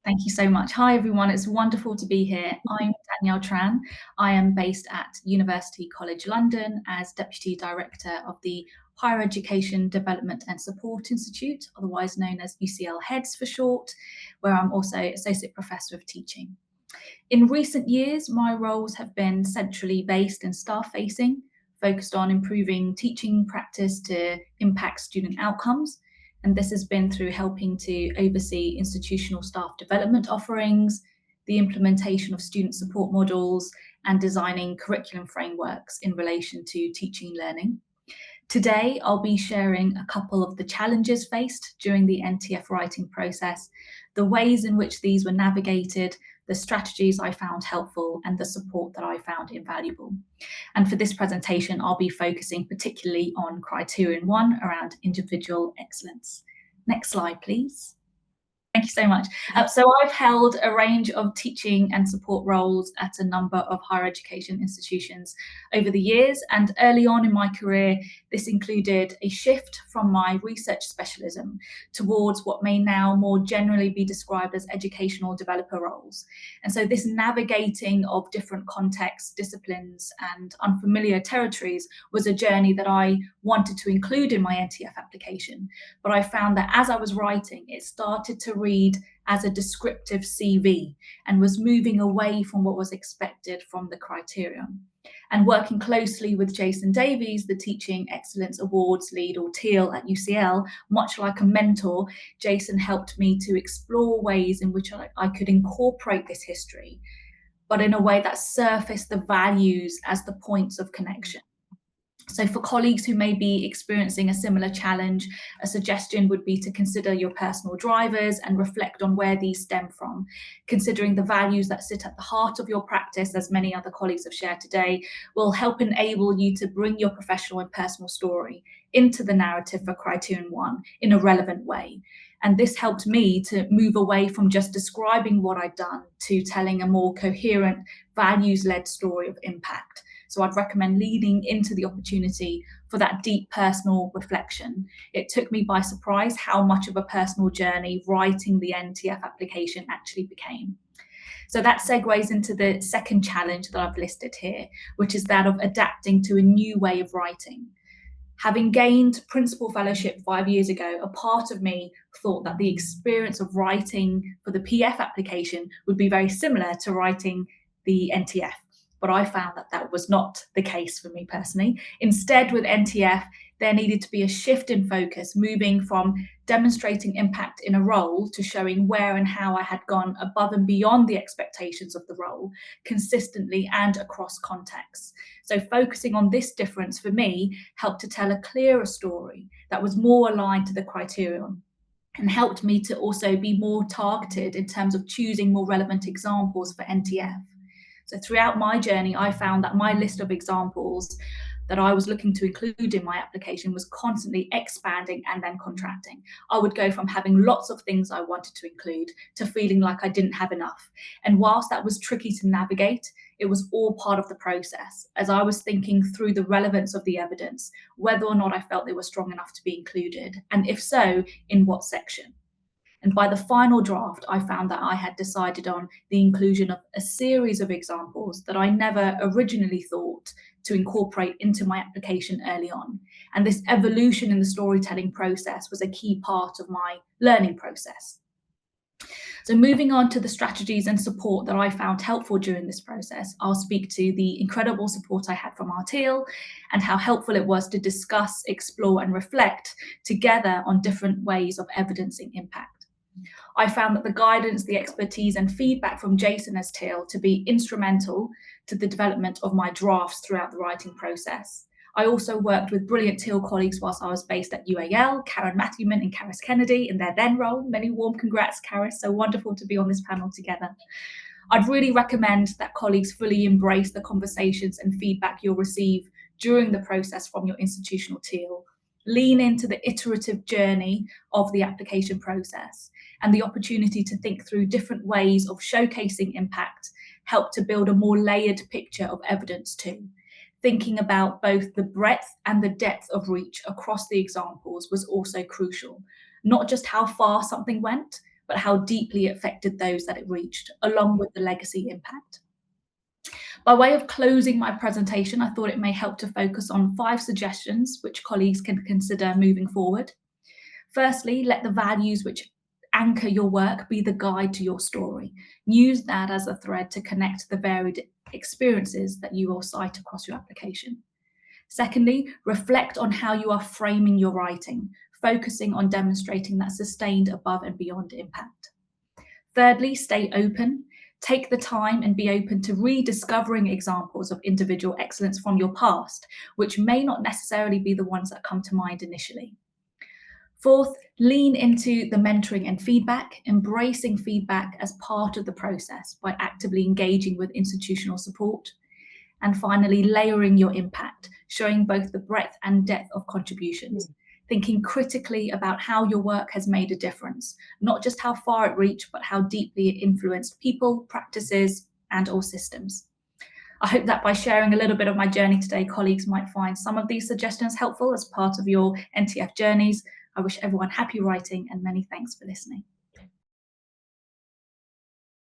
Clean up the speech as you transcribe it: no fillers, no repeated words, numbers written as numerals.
Thank you so much. Hi, everyone. It's wonderful to be here. I'm Danielle Tran. I am based at University College London as Deputy Director of the Higher Education Development and Support Institute, otherwise known as UCL Heads for short, where I'm also Associate Professor of Teaching. In recent years, my roles have been centrally based and staff-facing, focused on improving teaching practice to impact student outcomes. And this has been through helping to oversee institutional staff development offerings, the implementation of student support models, and designing curriculum frameworks in relation to teaching and learning. Today, I'll be sharing a couple of the challenges faced during the NTF writing process, the ways in which these were navigated, the strategies I found helpful, and the support that I found invaluable. And for this presentation, I'll be focusing particularly on criterion 1 around individual excellence. Next slide, please. Thank you so much. So I've held a range of teaching and support roles at a number of higher education institutions over the years, and early on in my career, this included a shift from my research specialism towards what may now more generally be described as educational developer roles. And so this navigating of different contexts, disciplines, and unfamiliar territories was a journey that I wanted to include in my NTF application. But I found that as I was writing, it started to read as a descriptive CV and was moving away from what was expected from the criterion. And working closely with Jason Davies, the Teaching Excellence Awards lead, or TEAL at UCL, much like a mentor, Jason helped me to explore ways in which I could incorporate this history, but in a way that surfaced the values as the points of connection. So for colleagues who may be experiencing a similar challenge, a suggestion would be to consider your personal drivers and reflect on where these stem from, considering the values that sit at the heart of your practice, as many other colleagues have shared today, will help enable you to bring your professional and personal story into the narrative for Criterion 1 in a relevant way. And this helped me to move away from just describing what I'd done to telling a more coherent, values-led story of impact. So I'd recommend leaning into the opportunity for that deep personal reflection. It took me by surprise how much of a personal journey writing the NTF application actually became. So that segues into the second challenge that I've listed here, which is that of adapting to a new way of writing. Having gained principal fellowship 5 years ago, a part of me thought that the experience of writing for the PF application would be very similar to writing the NTF. But I found that that was not the case for me personally. Instead, with NTF, there needed to be a shift in focus, moving from demonstrating impact in a role to showing where and how I had gone above and beyond the expectations of the role, consistently and across contexts. So focusing on this difference for me helped to tell a clearer story that was more aligned to the criterion, and helped me to also be more targeted in terms of choosing more relevant examples for NTF. So throughout my journey, I found that my list of examples that I was looking to include in my application was constantly expanding and then contracting. I would go from having lots of things I wanted to include to feeling like I didn't have enough. And whilst that was tricky to navigate, it was all part of the process as I was thinking through the relevance of the evidence, whether or not I felt they were strong enough to be included, and if so, in what section. And by the final draft, I found that I had decided on the inclusion of a series of examples that I never originally thought to incorporate into my application early on. And this evolution in the storytelling process was a key part of my learning process. So moving on to the strategies and support that I found helpful during this process, I'll speak to the incredible support I had from our TEAL and how helpful it was to discuss, explore, and reflect together on different ways of evidencing impact. I found that the guidance, the expertise, and feedback from Jason as TEAL to be instrumental to the development of my drafts throughout the writing process. I also worked with brilliant TEAL colleagues whilst I was based at UAL, Karen Matthewman and Karis Kennedy in their then role. Many warm congrats, Karis. So wonderful to be on this panel together. I'd really recommend that colleagues fully embrace the conversations and feedback you'll receive during the process from your institutional TEAL. Lean into the iterative journey of the application process, and the opportunity to think through different ways of showcasing impact help to build a more layered picture of evidence too. Thinking about both the breadth and the depth of reach across the examples was also crucial. Not just how far something went, but how deeply it affected those that it reached, along with the legacy impact. By way of closing my presentation, I thought it may help to focus on 5 suggestions which colleagues can consider moving forward. Firstly, let the values which anchor your work be the guide to your story. Use that as a thread to connect the varied experiences that you will cite across your application. Secondly, reflect on how you are framing your writing, focusing on demonstrating that sustained above and beyond impact. Thirdly, stay open. Take the time and be open to rediscovering examples of individual excellence from your past, which may not necessarily be the ones that come to mind initially. Fourth, lean into the mentoring and feedback, embracing feedback as part of the process by actively engaging with institutional support. And finally, layering your impact, showing both the breadth and depth of contributions, thinking critically about how your work has made a difference, not just how far it reached, but how deeply it influenced people, practices, and or systems. I hope that by sharing a little bit of my journey today, colleagues might find some of these suggestions helpful as part of your NTF journeys. I wish everyone happy writing and many thanks for listening.